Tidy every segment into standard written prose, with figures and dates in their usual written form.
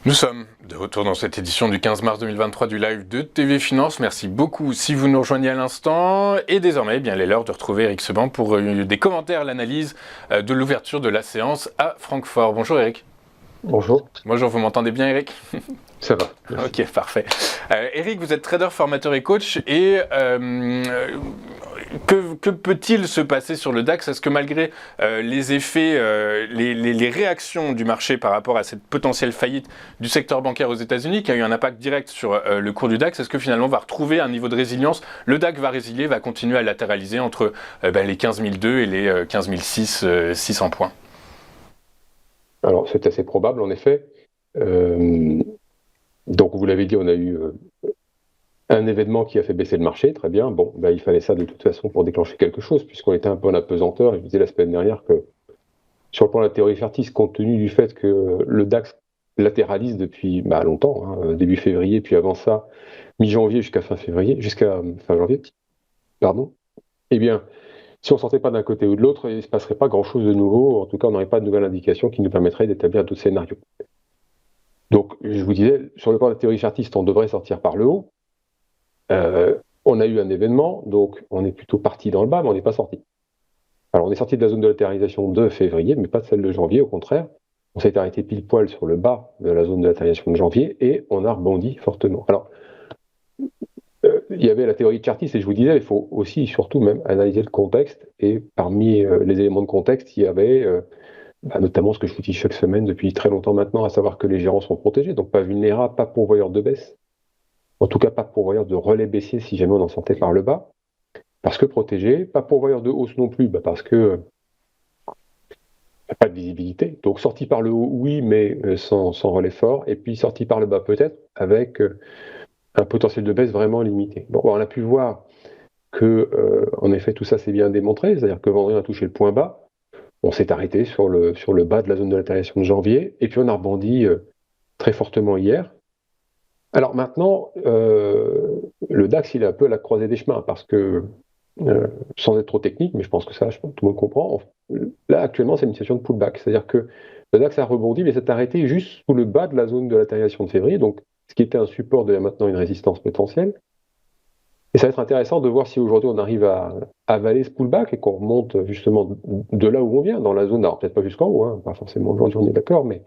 Nous sommes de retour dans cette édition du 15 mars 2023 du live de TV Finance. Merci beaucoup si vous nous rejoignez à l'instant. Et désormais, il est l'heure de retrouver Eric Seban pour des commentaires, l'analyse de l'ouverture de la séance à Francfort. Bonjour Eric. Bonjour. Bonjour, vous m'entendez bien Eric? Ça va. Merci. Ok, parfait. Eric, vous êtes trader, formateur et coach. Et que peut-il se passer sur le DAX? Est-ce que malgré les effets, les réactions du marché par rapport à cette potentielle faillite du secteur bancaire aux États-Unis, qui a eu un impact direct sur le cours du DAX, est-ce que finalement on va retrouver un niveau de résilience? Le DAX va résilier, va continuer à latéraliser entre les 15 002 et les 15 600 points? Alors, c'est assez probable, en effet. Donc, vous l'avez dit, on a eu un événement qui a fait baisser le marché, très bien. Bon, il fallait ça de toute façon pour déclencher quelque chose, puisqu'on était un peu en apesanteur. Et je vous disais la semaine dernière que, sur le plan de la théorie chartiste, compte tenu du fait que le DAX latéralise depuis longtemps, début février, puis avant ça, mi-janvier jusqu'à fin janvier, pardon, eh bien, si on ne sortait pas d'un côté ou de l'autre, il ne se passerait pas grand-chose de nouveau. En tout cas, on n'aurait pas de nouvelle indication qui nous permettrait d'établir d'autres scénarios. Donc, je vous disais, sur le plan de la théorie chartiste, on devrait sortir par le haut. On a eu un événement, donc on est plutôt parti dans le bas, mais on n'est pas sorti. Alors, on est sorti de la zone de latéralisation de février, mais pas de celle de janvier, au contraire. On s'est arrêté pile poil sur le bas de la zone de latéralisation de janvier et on a rebondi fortement. Alors, il y avait la théorie chartiste et je vous disais, il faut aussi, surtout même, analyser le contexte. Et parmi les éléments de contexte, il y avait notamment ce que je vous dis chaque semaine depuis très longtemps maintenant, à savoir que les gérants sont protégés, donc pas vulnérables, pas pourvoyeurs de baisse, en tout cas pas pourvoyeurs de relais baissier si jamais on en sortait par le bas, parce que protégés, pas pourvoyeurs de hausse non plus, parce que pas de visibilité. Donc sorti par le haut, oui, mais sans relais fort, et puis sorti par le bas peut-être, avec un potentiel de baisse vraiment limité. Bon, on a pu voir que, en effet, tout ça s'est bien démontré, c'est-à-dire que vendredi on a touché le point bas, on s'est arrêté sur le bas de la zone de latéralisation de janvier, et puis on a rebondi très fortement hier. Alors maintenant, le DAX, il est un peu à la croisée des chemins, parce que, sans être trop technique, mais je pense que ça, tout le monde comprend, là actuellement c'est une situation de pullback, c'est-à-dire que le DAX a rebondi, mais s'est arrêté juste sous le bas de la zone de latéralisation de février, donc ce qui était un support devient maintenant une résistance potentielle. Et ça va être intéressant de voir si aujourd'hui on arrive à avaler ce pullback et qu'on remonte justement de là où on vient, dans la zone, alors peut-être pas jusqu'en haut, pas forcément aujourd'hui on est d'accord, mais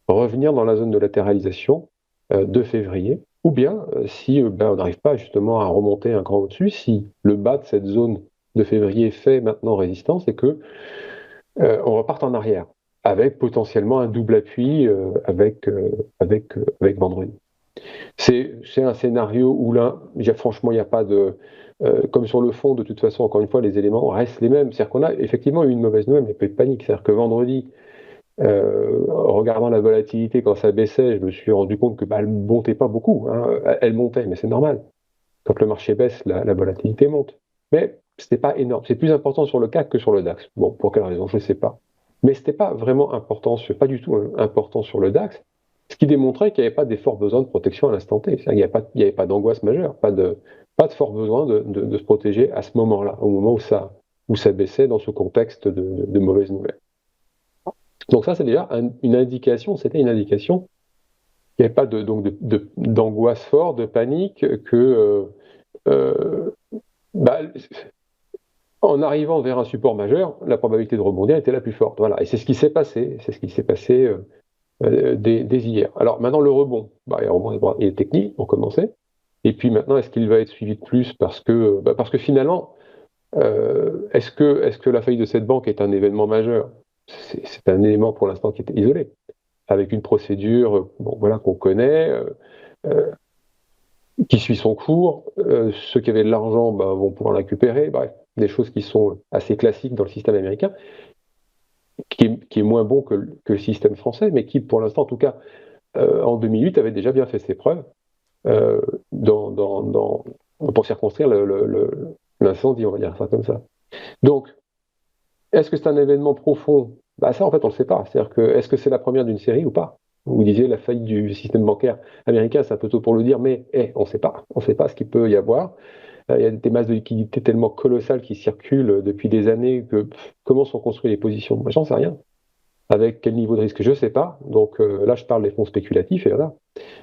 revenir dans la zone de latéralisation de février, ou bien si on n'arrive pas justement à remonter un grand au-dessus, si le bas de cette zone de février fait maintenant résistance et que on reparte en arrière, avec potentiellement un double appui avec vendredi. C'est un scénario où là, franchement, il n'y a pas de... comme sur le fond, de toute façon, encore une fois, les éléments restent les mêmes. C'est-à-dire qu'on a effectivement eu une mauvaise nouvelle, mais pas de panique. C'est-à-dire que vendredi, regardant la volatilité quand ça baissait, je me suis rendu compte que elle ne montait pas beaucoup. Elle montait, mais c'est normal. Quand le marché baisse, la volatilité monte. Mais ce n'était pas énorme. C'est plus important sur le CAC que sur le DAX. Bon, pour quelle raison, je ne sais pas. Mais ce n'était pas vraiment important, pas du tout important sur le DAX. Ce qui démontrait qu'il n'y avait pas d'effort besoin de protection à l'instant T. Il n'y avait pas d'angoisse majeure, pas de fort besoin de se protéger à ce moment-là, au moment où ça baissait dans ce contexte de mauvaises nouvelles. Donc ça, c'est déjà une indication, c'était une indication qu'il n'y avait pas d'angoisse forte, de panique, que en arrivant vers un support majeur, la probabilité de rebondir était la plus forte. Voilà. Et c'est ce qui s'est passé. C'est ce qui s'est passé dès hier. Alors maintenant, le rebond, il est technique pour commencer. Et puis maintenant, est-ce qu'il va être suivi de plus parce que finalement, est-ce que la faillite de cette banque est un événement majeur? C'est un élément pour l'instant qui est isolé, avec une procédure qu'on connaît, qui suit son cours. Ceux qui avaient de l'argent vont pouvoir la récupérer. Bref, des choses qui sont assez classiques dans le système américain, qui est moins bon que le système français, mais qui, pour l'instant, en tout cas, en 2008, avait déjà bien fait ses preuves pour circonscrire l'incendie, on va dire ça comme ça. Donc, est-ce que c'est un événement profond? Ça, en fait, on ne le sait pas. C'est-à-dire que, est-ce que c'est la première d'une série ou pas? Vous disiez la faillite du système bancaire américain, c'est un peu tôt pour le dire, mais on ne sait pas. On ne sait pas ce qu'il peut y avoir. Il y a des masses de liquidités tellement colossales qui circulent depuis des années que comment sont construites les positions? Moi, j'en sais rien. Avec quel niveau de risque, je ne sais pas. Donc là, je parle des fonds spéculatifs, et voilà.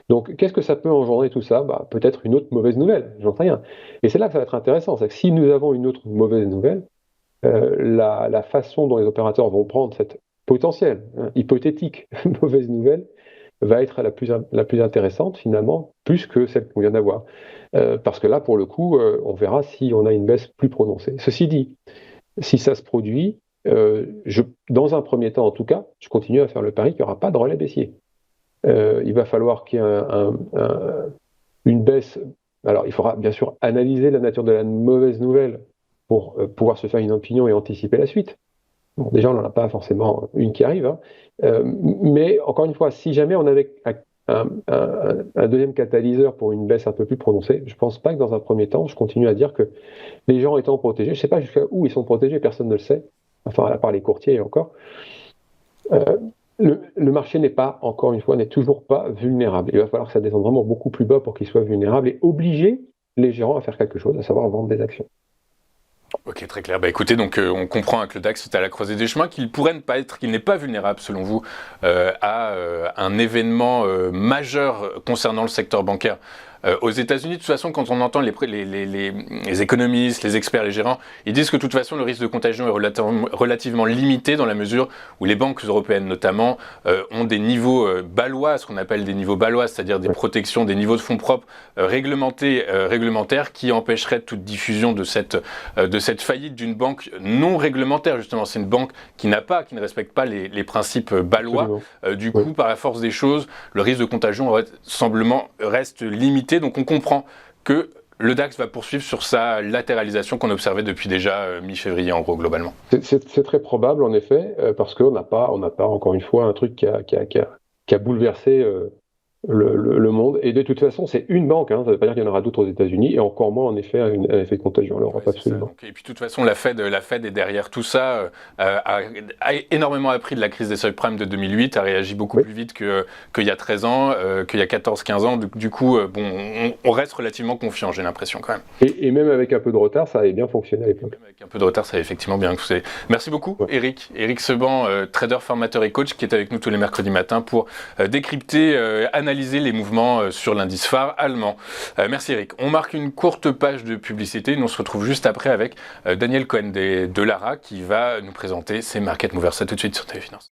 Donc, qu'est-ce que ça peut engendrer tout ça? Peut-être une autre mauvaise nouvelle, j'en sais rien. Et c'est là que ça va être intéressant, c'est que si nous avons une autre mauvaise nouvelle, la façon dont les opérateurs vont prendre cette potentielle, hypothétique mauvaise nouvelle va être la plus intéressante finalement, plus que celle qu'on vient d'avoir. Parce que là, pour le coup, on verra si on a une baisse plus prononcée. Ceci dit, si ça se produit, dans un premier temps en tout cas, je continue à faire le pari qu'il n'y aura pas de relais baissier. Il va falloir qu'il y ait une baisse. Alors, il faudra bien sûr analyser la nature de la mauvaise nouvelle pour pouvoir se faire une opinion et anticiper la suite. Bon, déjà, on n'en a pas forcément une qui arrive, hein. Mais encore une fois, si jamais on avait un deuxième catalyseur pour une baisse un peu plus prononcée, je ne pense pas que dans un premier temps, je continue à dire que les gens étant protégés, je ne sais pas jusqu'à où ils sont protégés, personne ne le sait, enfin à part les courtiers encore, le marché n'est pas, encore une fois, n'est toujours pas vulnérable. Il va falloir que ça descende vraiment beaucoup plus bas pour qu'il soit vulnérable et obliger les gérants à faire quelque chose, à savoir vendre des actions. Ok, très clair. Écoutez, donc on comprend que le DAX est à la croisée des chemins, qu'il pourrait ne pas être, qu'il n'est pas vulnérable, selon vous, à un événement majeur concernant le secteur bancaire. Aux États-Unis, de toute façon, quand on entend les économistes, les experts, les gérants, ils disent que de toute façon, le risque de contagion est relativement limité dans la mesure où les banques européennes, notamment, ont des niveaux balois, ce qu'on appelle des niveaux balois, c'est-à-dire des protections, des niveaux de fonds propres réglementaires qui empêcheraient toute diffusion de cette faillite d'une banque non réglementaire. Justement, c'est une banque qui ne respecte pas les principes balois. Du coup, par la force des choses, le risque de contagion reste limité. Donc on comprend que le DAX va poursuivre sur sa latéralisation qu'on observait depuis déjà mi-février, en gros, globalement. C'est très probable, en effet, parce qu'on n'a pas, encore une fois, un truc qui a bouleversé le monde. Et de toute façon, c'est une banque, hein, ça ne veut pas dire qu'il y en aura d'autres aux États-Unis, et encore moins, en effet, un effet de contagion en Europe, absolument. Donc, et puis, de toute façon, la Fed est derrière tout ça, a énormément appris de la crise des subprimes de 2008, a réagi beaucoup plus vite qu'il y a 13 ans, qu'il y a 14-15 ans. Du coup, on reste relativement confiant, j'ai l'impression, quand même. Et même avec un peu de retard, ça avait bien fonctionné à l'époque. Même avec un peu de retard, ça avait effectivement bien fonctionné. Merci beaucoup, Eric. Eric Seban, trader, formateur et coach, qui est avec nous tous les mercredis matins pour décrypter, analyser les mouvements sur l'indice phare allemand. Merci Eric. On marque une courte page de publicité. Nous on se retrouve juste après avec Daniel Cohen de Lara qui va nous présenter ses market movers. Ça tout de suite sur TV Finance.